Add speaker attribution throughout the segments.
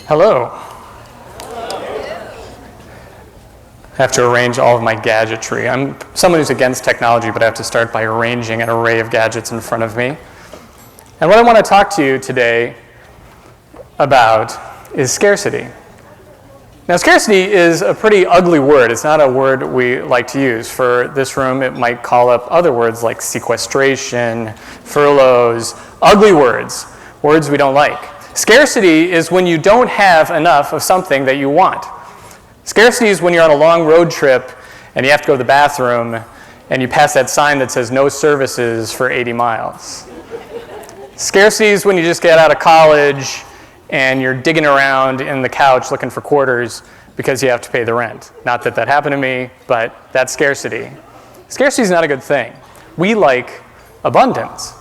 Speaker 1: Hello. I have to arrange all of my gadgetry. I'm someone who's against technology, but I have to start by arranging an array of gadgets in front of me. And what I want to talk to you today about is scarcity. Now, scarcity is a pretty ugly word. It's not a word we like to use. For this room, it might call up other words like sequestration, furloughs, ugly words, words we don't like. Scarcity is when you don't have enough of something that you want. Scarcity is when you're on a long road trip and you have to go to the bathroom and you pass that sign that says no services for 80 miles. Scarcity is when you just get out of college and you're digging around in the couch looking for quarters because you have to pay the rent. Not that that happened to me, but that's scarcity. Scarcity is not a good thing. We like abundance.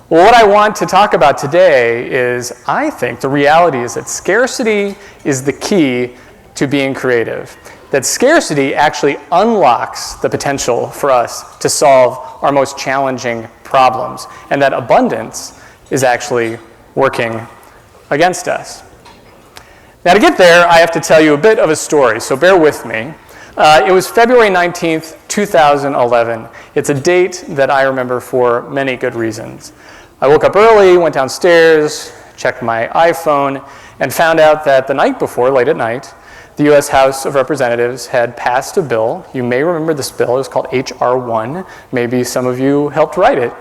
Speaker 1: Well, what I want to talk about today is, I think the reality is that scarcity is the key to being creative. That scarcity actually unlocks the potential for us to solve our most challenging problems, and that abundance is actually working against us. Now, to get there, I have to tell you a bit of a story, so bear with me. It was February 19th, 2011. It's a date that I remember for many good reasons. I woke up early, went downstairs, checked my iPhone, and found out that the night before, late at night, the U.S. House of Representatives had passed a bill. You may remember this bill. It was called H.R. 1. Maybe some of you helped write it.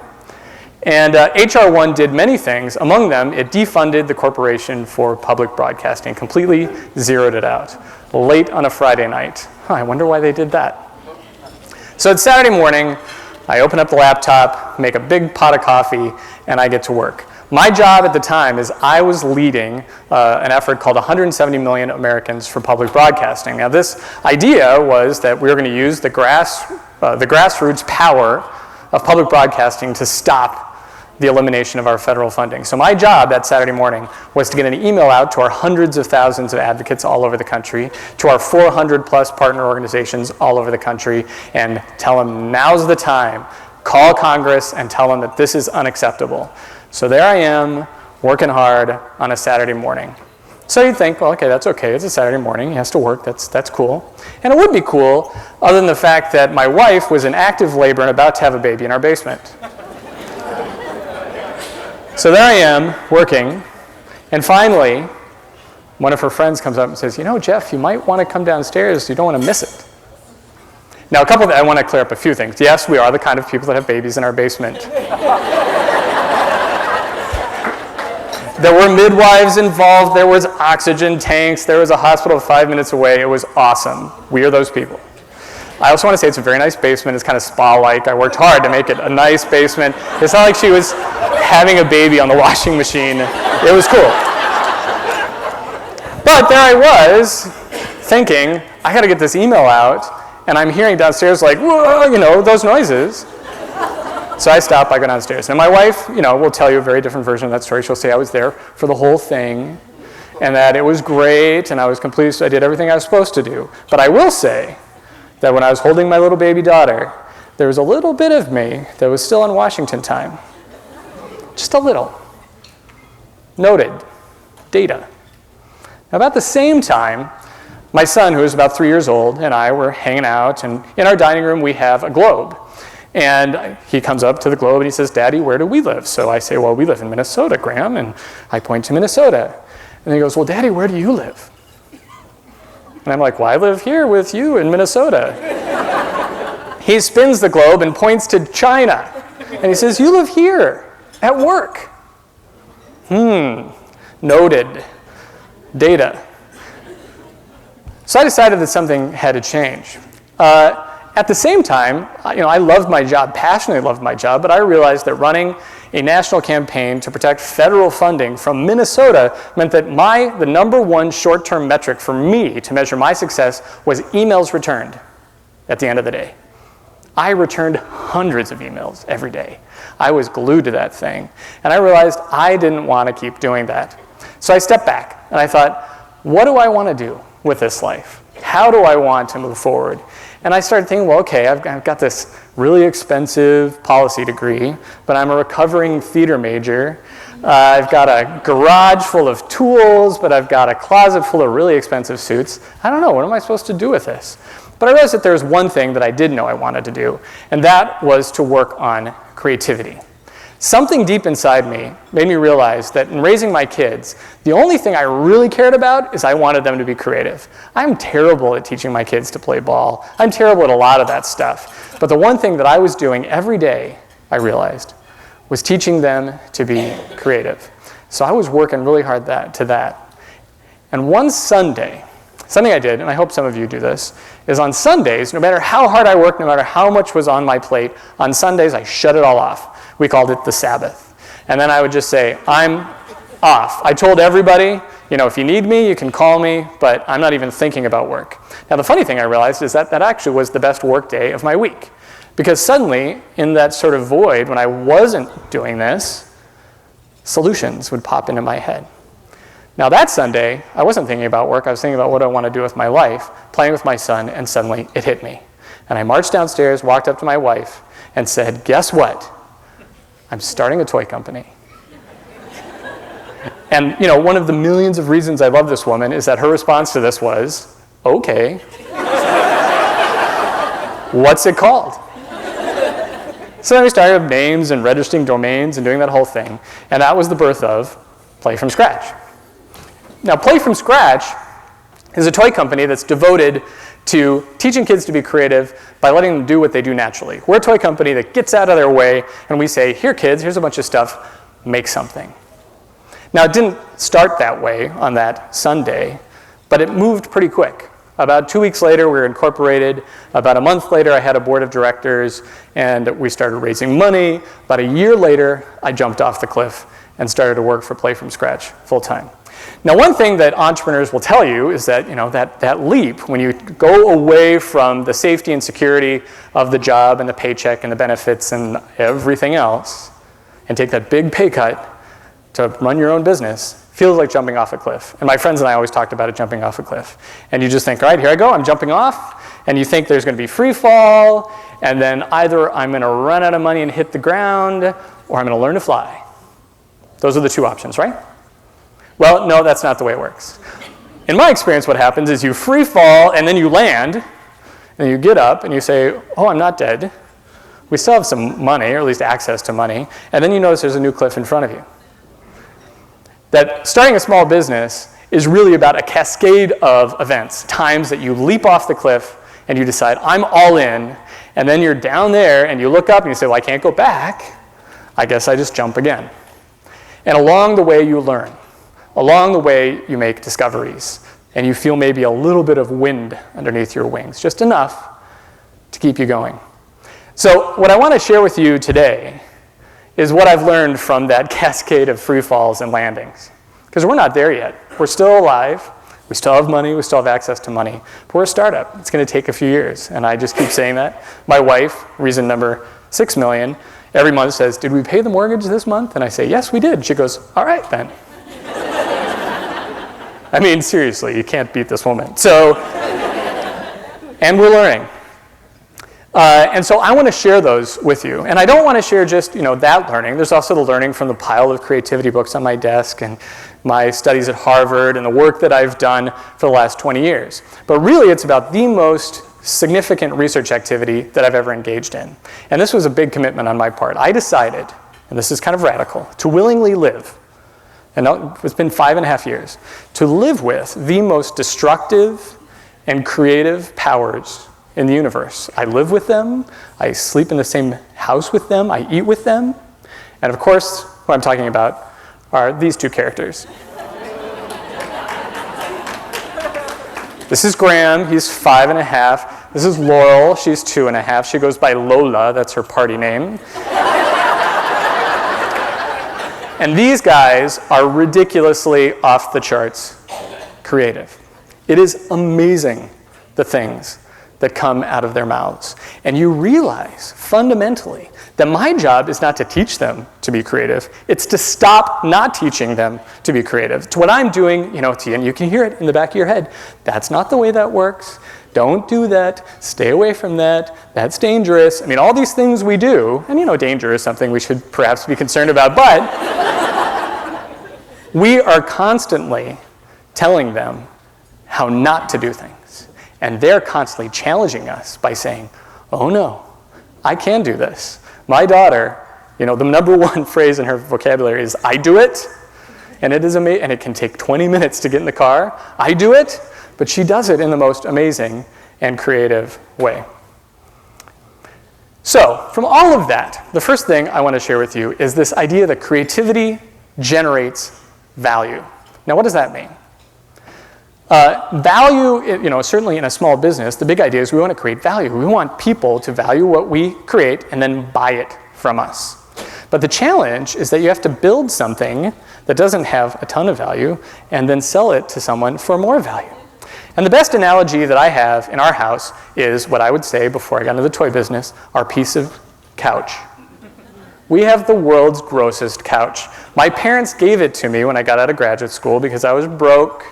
Speaker 1: And H.R. 1 did many things. Among them, it defunded the Corporation for Public Broadcasting, completely zeroed it out, late on a Friday night. I wonder why they did that. So it's Saturday morning. I open up the laptop, make a big pot of coffee, and I get to work. My job at the time is I was leading an effort called 170 Million Americans for Public Broadcasting. Now, this idea was that we were going to use the grassroots power of public broadcasting to stop the elimination of our federal funding. So my job that Saturday morning was to get an email out to our hundreds of thousands of advocates all over the country, to our 400 plus partner organizations all over the country, and tell them now's the time. Call Congress and tell them that this is unacceptable. So there I am, working hard on a Saturday morning. So you'd think, well, okay, that's okay. It's a Saturday morning. He has to work. That's cool. And it would be cool, other than the fact that my wife was in active labor and about to have a baby in our basement. So there I am, working. And finally, one of her friends comes up and says, you know, Jeff, you might want to come downstairs. You don't want to miss it. Now, I want to clear up a few things. Yes, we are the kind of people that have babies in our basement. There were midwives involved, there was oxygen tanks, there was a hospital 5 minutes away. It was awesome. We are those people. I also want to say it's a very nice basement. It's kind of spa-like. I worked hard to make it a nice basement. It's not like she was having a baby on the washing machine. It was cool. But there I was, thinking, I got to get this email out, and I'm hearing downstairs like, whoa, you know, those noises. So I stop, I go downstairs. And my wife, you know, will tell you a very different version of that story. She'll say I was there for the whole thing and that it was great and I was complete, I did everything I was supposed to do. But I will say that when I was holding my little baby daughter, there was a little bit of me that was still on Washington time. Just a little. Noted. Data. Now, about the same time, my son, who was about 3 years old, and I were hanging out, and in our dining room we have a globe. And he comes up to the globe and he says, Daddy, where do we live? So I say, well, we live in Minnesota, Graham. And I point to Minnesota. And he goes, well, Daddy, where do you live? And I'm like, well, I live here with you in Minnesota. He spins the globe and points to China. And he says, you live here at work. Noted. Data. So I decided that something had to change. At the same time, you know, I loved my job, passionately loved my job, but I realized that running a national campaign to protect federal funding from Minnesota meant that the number one short-term metric for me to measure my success was emails returned at the end of the day. I returned hundreds of emails every day. I was glued to that thing. And I realized I didn't want to keep doing that. So I stepped back and I thought, what do I want to do with this life? How do I want to move forward? And I started thinking, well, okay, I've got this really expensive policy degree, but I'm a recovering theater major. I've got a garage full of tools, but I've got a closet full of really expensive suits. I don't know, what am I supposed to do with this? But I realized that there was one thing that I did know I wanted to do, and that was to work on creativity. Something deep inside me made me realize that in raising my kids, the only thing I really cared about is I wanted them to be creative. I'm terrible at teaching my kids to play ball. I'm terrible at a lot of that stuff. But the one thing that I was doing every day, I realized, was teaching them to be creative. So I was working really hard to that. And one Sunday, something I did, and I hope some of you do this, is on Sundays, no matter how hard I worked, no matter how much was on my plate, on Sundays I shut it all off. We called it the Sabbath. And then I would just say, I'm off. I told everybody, if you need me, you can call me, but I'm not even thinking about work. Now the funny thing I realized is that actually was the best work day of my week. Because suddenly, in that sort of void, when I wasn't doing this, solutions would pop into my head. Now that Sunday, I wasn't thinking about work, I was thinking about what I want to do with my life, playing with my son, and suddenly it hit me. And I marched downstairs, walked up to my wife, and said, guess what? I'm starting a toy company. And one of the millions of reasons I love this woman is that her response to this was, okay. What's it called? So then we started with names and registering domains and doing that whole thing. And that was the birth of Play From Scratch. Now, Play From Scratch is a toy company that's devoted to teaching kids to be creative by letting them do what they do naturally. We're a toy company that gets out of their way, and we say, here, kids, here's a bunch of stuff, make something. Now, it didn't start that way on that Sunday, but it moved pretty quick. About 2 weeks later, we were incorporated. About a month later, I had a board of directors, and we started raising money. About a year later, I jumped off the cliff and started to work for Play From Scratch full time. Now, one thing that entrepreneurs will tell you is that, that leap, when you go away from the safety and security of the job and the paycheck and the benefits and everything else, and take that big pay cut to run your own business, feels like jumping off a cliff. And my friends and I always talked about it, jumping off a cliff. And you just think, all right, here I go, I'm jumping off. And you think there's going to be free fall, and then either I'm going to run out of money and hit the ground, or I'm going to learn to fly. Those are the two options, right? Well, no, that's not the way it works. In my experience, what happens is you free fall, and then you land, and you get up, and you say, oh, I'm not dead. We still have some money, or at least access to money, and then you notice there's a new cliff in front of you. That starting a small business is really about a cascade of events, times that you leap off the cliff, and you decide, I'm all in, and then you're down there, and you look up, and you say, well, I can't go back. I guess I just jump again. And along the way, you learn. Along the way, you make discoveries, and you feel maybe a little bit of wind underneath your wings, just enough to keep you going. So what I want to share with you today is what I've learned from that cascade of free falls and landings. Because we're not there yet. We're still alive. We still have money. We still have access to money. But we're a startup. It's going to take a few years, and I just keep saying that. My wife, reason number 6 million, every month says, did we pay the mortgage this month? And I say, yes, we did. She goes, all right, then. I mean, seriously, you can't beat this woman. So, and we're learning. And so I want to share those with you. And I don't want to share just, that learning. There's also the learning from the pile of creativity books on my desk and my studies at Harvard and the work that I've done for the last 20 years. But really, it's about the most significant research activity that I've ever engaged in. And this was a big commitment on my part. I decided, and this is kind of radical, to willingly live, and it's been 5.5 years, to live with the most destructive and creative powers in the universe. I live with them, I sleep in the same house with them, I eat with them, and of course, what I'm talking about are these two characters. This is Graham, he's 5.5. This is Laurel, she's 2.5. She goes by Lola, that's her party name. And these guys are ridiculously off the charts creative. It is amazing the things that come out of their mouths. And you realize, fundamentally, that my job is not to teach them to be creative. It's to stop not teaching them to be creative. It's what I'm doing, and you can hear it in the back of your head. That's not the way that works. Don't do that. Stay away from that. That's dangerous. I mean, all these things we do, and danger is something we should perhaps be concerned about, but We are constantly telling them how not to do things. And they're constantly challenging us by saying, oh no, I can do this. My daughter, the number one phrase in her vocabulary is, I do it. And it is amazing, and it can take 20 minutes to get in the car. I do it, but she does it in the most amazing and creative way. So, from all of that, the first thing I want to share with you is this idea that creativity generates value. Now, what does that mean? Value, certainly in a small business, the big idea is we want to create value. We want people to value what we create and then buy it from us. But the challenge is that you have to build something that doesn't have a ton of value and then sell it to someone for more value. And the best analogy that I have in our house is what I would say before I got into the toy business, our piece of couch. We have the world's grossest couch. My parents gave it to me when I got out of graduate school because I was broke.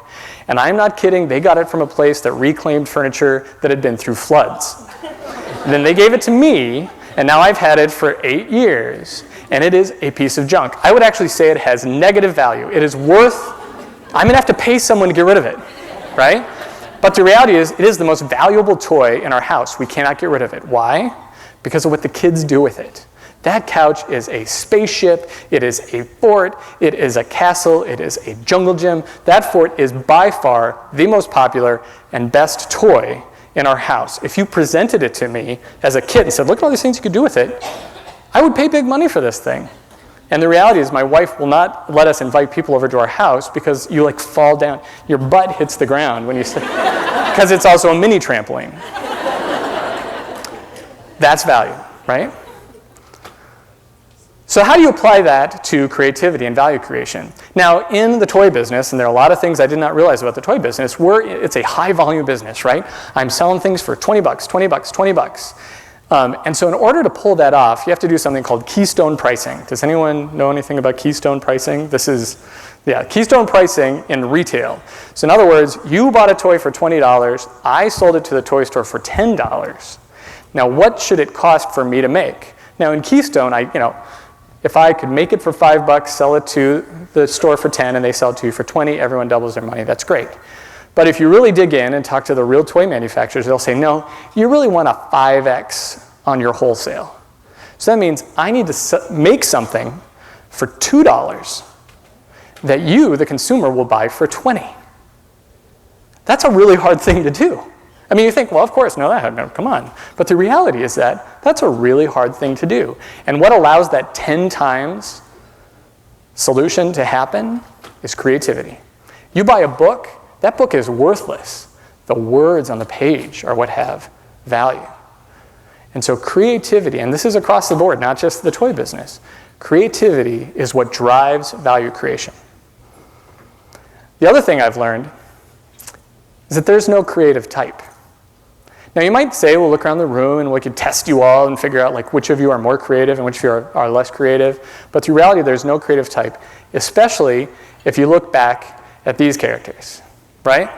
Speaker 1: And I'm not kidding, they got it from a place that reclaimed furniture that had been through floods. And then they gave it to me, and now I've had it for 8 years. And it is a piece of junk. I would actually say it has negative value. It is worth, I'm gonna have to pay someone to get rid of it, right? But the reality is, it is the most valuable toy in our house. We cannot get rid of it. Why? Because of what the kids do with it. That couch is a spaceship, it is a fort, it is a castle, it is a jungle gym. That fort is by far the most popular and best toy in our house. If you presented it to me as a kid and said, look at all these things you could do with it, I would pay big money for this thing. And the reality is my wife will not let us invite people over to our house because you fall down. Your butt hits the ground when you sit, because it's also a mini trampoline. That's value, right? So how do you apply that to creativity and value creation? Now, in the toy business, and there are a lot of things I did not realize about the toy business, it's a high volume business, right? I'm selling things for 20 bucks, 20 bucks, 20 bucks. And so in order to pull that off, you have to do something called keystone pricing. Does anyone know anything about keystone pricing? Keystone pricing in retail. So in other words, you bought a toy for $20, I sold it to the toy store for $10. Now what should it cost for me to make? Now in Keystone, if I could make it for $5, sell it to the store for 10, and they sell it to you for 20, everyone doubles their money, that's great. But if you really dig in and talk to the real toy manufacturers, they'll say, no, you really want a 5x on your wholesale. So that means I need to make something for $2 that you, the consumer, will buy for 20. That's a really hard thing to do. I mean, you think, well, of course, no, come on. But the reality is that that's a really hard thing to do. And what allows that 10 times solution to happen is creativity. You buy a book, that book is worthless. The words on the page are what have value. And so creativity, and this is across the board, not just the toy business, creativity is what drives value creation. The other thing I've learned is that there's no creative type. Now you might say, we'll look around the room and we could test you all and figure out which of you are more creative and which of you are less creative. But the reality, there's no creative type, especially if you look back at these characters, right?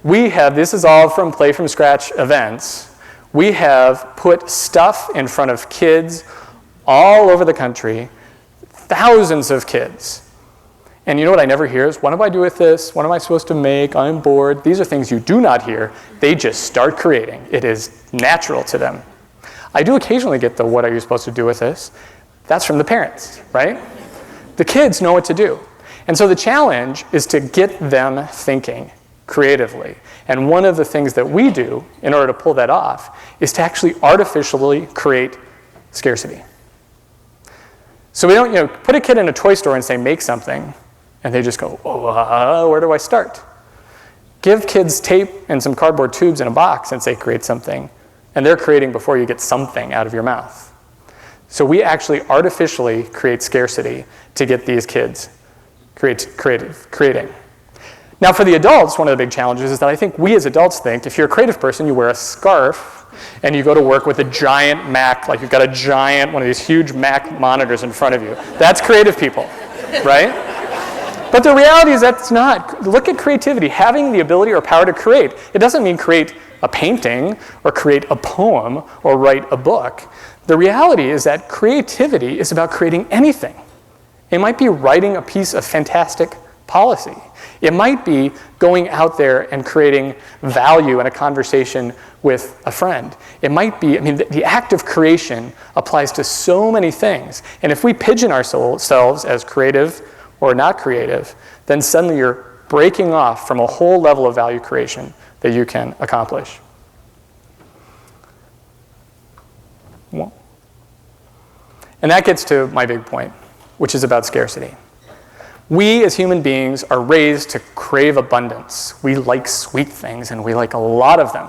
Speaker 1: This is all from Play From Scratch events. We have put stuff in front of kids all over the country, thousands of kids. And you know what I never hear is, what do I do with this? What am I supposed to make? I'm bored. These are things you do not hear. They just start creating. It is natural to them. I do occasionally get the, what are you supposed to do with this? That's from the parents, right? The kids know what to do. And so the challenge is to get them thinking creatively. And one of the things that we do in order to pull that off is to actually artificially create scarcity. So we don't put a kid in a toy store and say, make something. And they just go, where do I start? Give kids tape and some cardboard tubes in a box and say, create something. And they're creating before you get something out of your mouth. So we actually artificially create scarcity to get these kids creating. Now for the adults, one of the big challenges is that I think we as adults think, if you're a creative person, you wear a scarf and you go to work with a giant Mac, like you've got a giant, one of these huge Mac monitors in front of you. That's creative people, right? But the reality is that's not. Look at creativity. Having the ability or power to create. It doesn't mean create a painting or create a poem or write a book. The reality is that creativity is about creating anything. It might be writing a piece of fantastic policy. It might be going out there and creating value in a conversation with a friend. It might be, the act of creation applies to so many things. And if we pigeon ourselves as creative or not creative, then suddenly you're breaking off from a whole level of value creation that you can accomplish. And that gets to my big point, which is about scarcity. We as human beings are raised to crave abundance. We like sweet things, and we like a lot of them.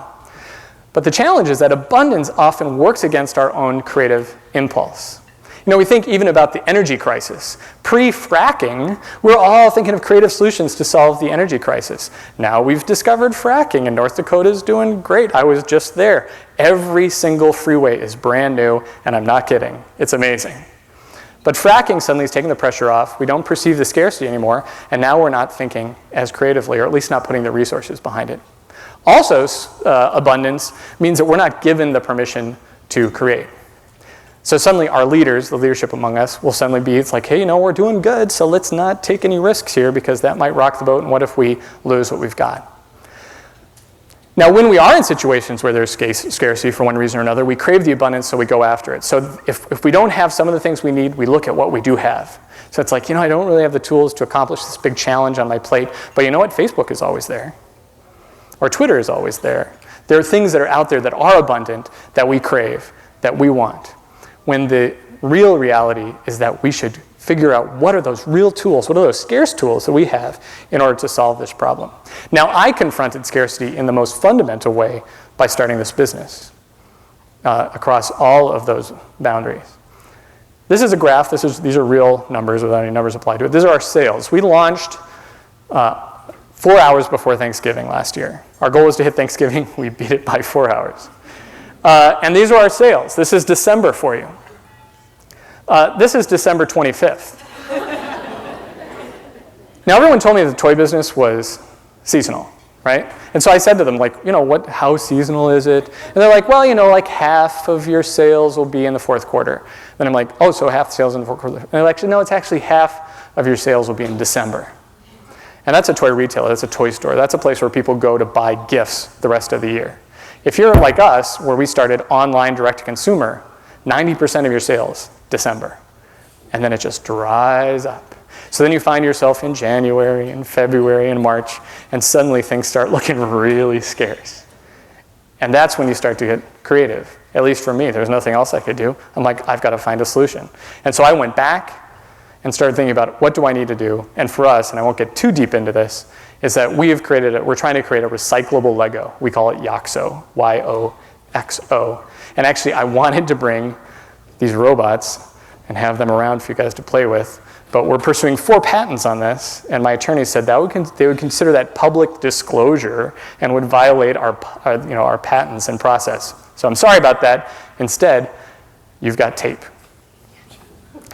Speaker 1: But the challenge is that abundance often works against our own creative impulse. We think even about the energy crisis. Pre-fracking, we're all thinking of creative solutions to solve the energy crisis. Now we've discovered fracking, and North Dakota is doing great. I was just there. Every single freeway is brand new, and I'm not kidding. It's amazing. But fracking suddenly is taking the pressure off. We don't perceive the scarcity anymore, and now we're not thinking as creatively, or at least not putting the resources behind it. Also, abundance means that we're not given the permission to create. So suddenly our leaders, the leadership among us, will suddenly be, it's like, hey, we're doing good, so let's not take any risks here because that might rock the boat, and what if we lose what we've got? Now, when we are in situations where there's scarcity for one reason or another, we crave the abundance, so we go after it. So if we don't have some of the things we need, we look at what we do have. So it's like, I don't really have the tools to accomplish this big challenge on my plate, but you know what? Facebook is always there. Or Twitter is always there. There are things that are out there that are abundant, that we crave, that we want. When the real reality is that we should figure out what are those real tools, what are those scarce tools that we have in order to solve this problem. Now, I confronted scarcity in the most fundamental way by starting this business across all of those boundaries. This is a graph. These are real numbers without any numbers applied to it. These are our sales. We launched 4 hours before Thanksgiving last year. Our goal was to hit Thanksgiving. We beat it by 4 hours. And these are our sales. This is December for you. This is December 25th. Now, everyone told me that the toy business was seasonal, right? And so I said to them, how seasonal is it? And they're like, well, half of your sales will be in the fourth quarter. Then I'm like, oh, so half the sales in the fourth quarter. And they're like, no, it's actually half of your sales will be in December. And that's a toy retailer. That's a toy store. That's a place where people go to buy gifts the rest of the year. If you're like us, where we started online direct-to-consumer, 90% of your sales, December. And then it just dries up. So then you find yourself in January and February and March, and suddenly things start looking really scarce. And that's when you start to get creative. At least for me, there's nothing else I could do. I'm like, I've got to find a solution. And so I went back and started thinking about what do I need to do. And for us, and I won't get too deep into this, is that we're trying to create a recyclable Lego. We call it YOXO, Y-O-X-O. And actually, I wanted to bring these robots and have them around for you guys to play with. But we're pursuing 4 patents on this, and my attorney said that they would consider that public disclosure and would violate our patents and process. So I'm sorry about that. Instead, you've got tape.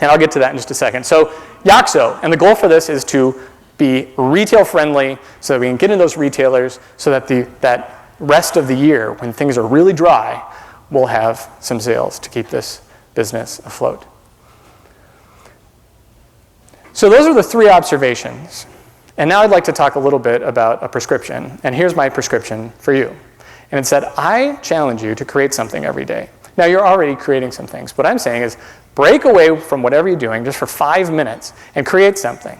Speaker 1: And I'll get to that in just a second. So YOXO, and the goal for this is to be retail friendly so that we can get into those retailers so that that rest of the year, when things are really dry, we'll have some sales to keep this business afloat. So those are the 3 observations. And now I'd like to talk a little bit about a prescription. And here's my prescription for you. And it said, I challenge you to create something every day. Now, you're already creating some things. What I'm saying is break away from whatever you're doing just for 5 minutes and create something.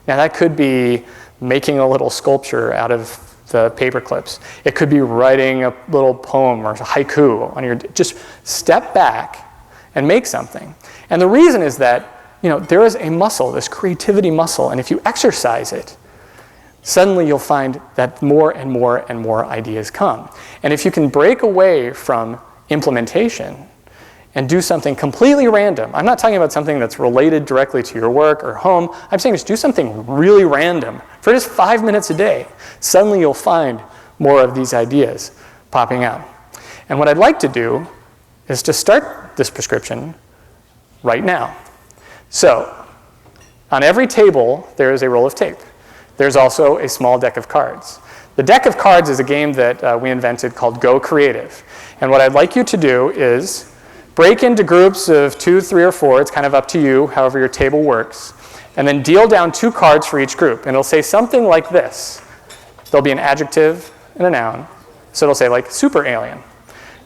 Speaker 1: Now, that could be making a little sculpture out of the paper clips. It could be writing a little poem or a haiku on your. Just step back and make something. And the reason is that there is a muscle, this creativity muscle, and if you exercise it, suddenly you'll find that more and more and more ideas come. And if you can break away from implementation and do something completely random, I'm not talking about something that's related directly to your work or home, I'm saying just do something really random for just 5 minutes a day. Suddenly you'll find more of these ideas popping out. And what I'd like to do is to start this prescription right now. So, on every table, there is a roll of tape. There's also a small deck of cards. The deck of cards is a game that we invented called Go Creative. And what I'd like you to do is break into groups of 2, 3, or 4. It's kind of up to you, however your table works. and then deal down 2 cards for each group. And it'll say something like this. There'll be an adjective and a noun. So it'll say like super alien.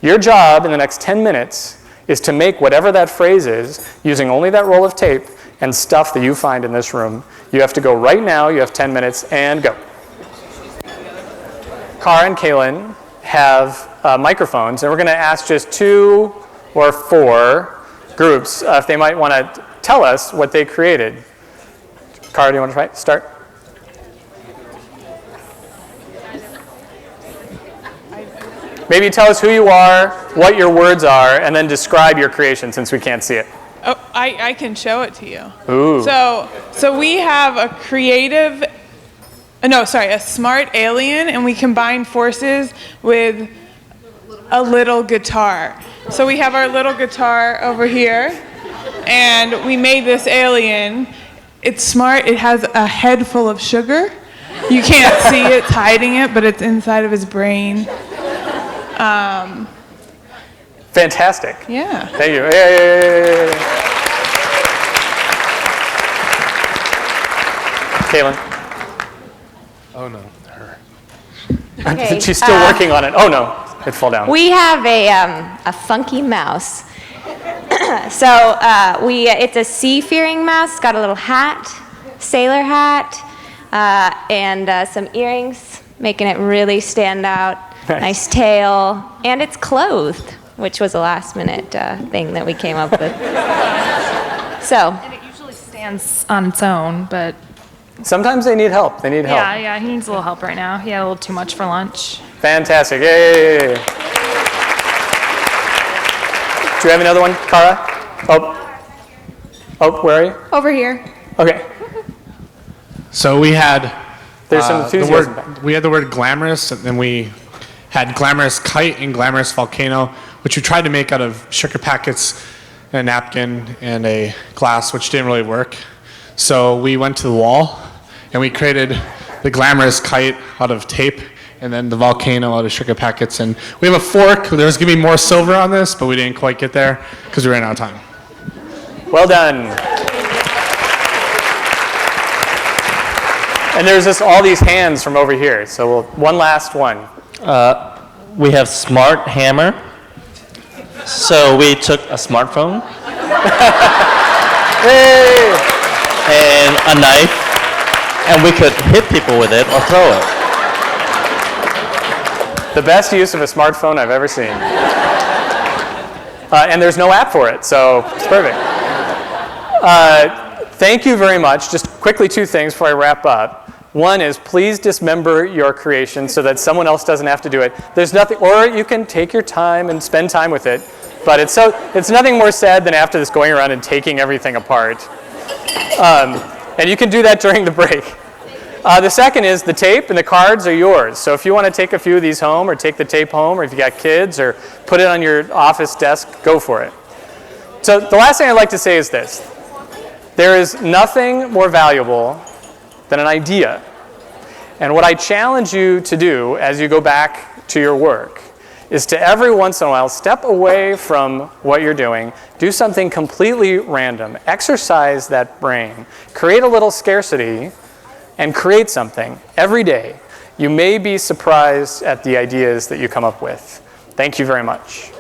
Speaker 1: Your job in the next 10 minutes is to make whatever that phrase is using only that roll of tape and stuff that you find in this room. You have to go right now. You have 10 minutes, and go. Cara and Kaylin have microphones, and we're going to ask just 2 or 4 groups if they might want to tell us what they created. Cara, do you want to try? Start. Maybe tell us who you are, what your words are, and then describe your creation since we can't see it.
Speaker 2: Oh, I can show it to you.
Speaker 1: Ooh.
Speaker 2: So we have a smart alien, and we combine forces with a little guitar. So we have our little guitar over here, and we made this alien. It's smart. It has a head full of sugar. You can't see it, it's hiding it, but it's inside of his brain.
Speaker 1: Fantastic.
Speaker 2: Yeah.
Speaker 1: Thank you. Yay. Kaylin.
Speaker 3: Oh no, her.
Speaker 4: Okay,
Speaker 1: She's still working on it. Oh no, it'd fall down.
Speaker 4: We have a funky mouse. So it's a sea-faring mouse. It's got a little hat, sailor hat, and some earrings, making it really stand out. Nice tail, and it's clothed, which was a last-minute thing that we came up with. So.
Speaker 5: And it usually stands on its own, but
Speaker 1: Sometimes they need help. They need help.
Speaker 5: yeah, he needs a little help right now. He had a little too much for lunch.
Speaker 1: Fantastic. Yay. Do you have another one, Cara? Oh, where are you?
Speaker 4: Over here.
Speaker 1: Okay.
Speaker 3: So we had
Speaker 1: There's some enthusiasm.
Speaker 3: we had the word glamorous, and then we had glamorous kite and glamorous volcano, which we tried to make out of sugar packets, and a napkin, and a glass, which didn't really work. So we went to the wall, and we created the glamorous kite out of tape, and then the volcano out of sugar packets. And we have a fork. There was going to be more silver on this, but we didn't quite get there because we ran out of time.
Speaker 1: Well done. And there's just all these hands from over here. So one last one.
Speaker 6: We have smart hammer. So we took a smartphone
Speaker 1: Hey!
Speaker 6: and a knife, and we could hit people with it or throw it.
Speaker 1: The best use of a smartphone I've ever seen. And there's no app for it, so it's perfect. Thank you very much. Just quickly, 2 things before I wrap up. One is please dismember your creation so that someone else doesn't have to do it. There's nothing, or you can take your time and spend time with it. But it's nothing more sad than after this going around and taking everything apart. And you can do that during the break. The second is the tape and the cards are yours. So if you want to take a few of these home or take the tape home, or if you got kids, or put it on your office desk, go for it. So the last thing I'd like to say is this. There is nothing more valuable than an idea. And what I challenge you to do as you go back to your work is to every once in a while step away from what you're doing, do something completely random, exercise that brain, create a little scarcity, and create something every day. You may be surprised at the ideas that you come up with. Thank you very much.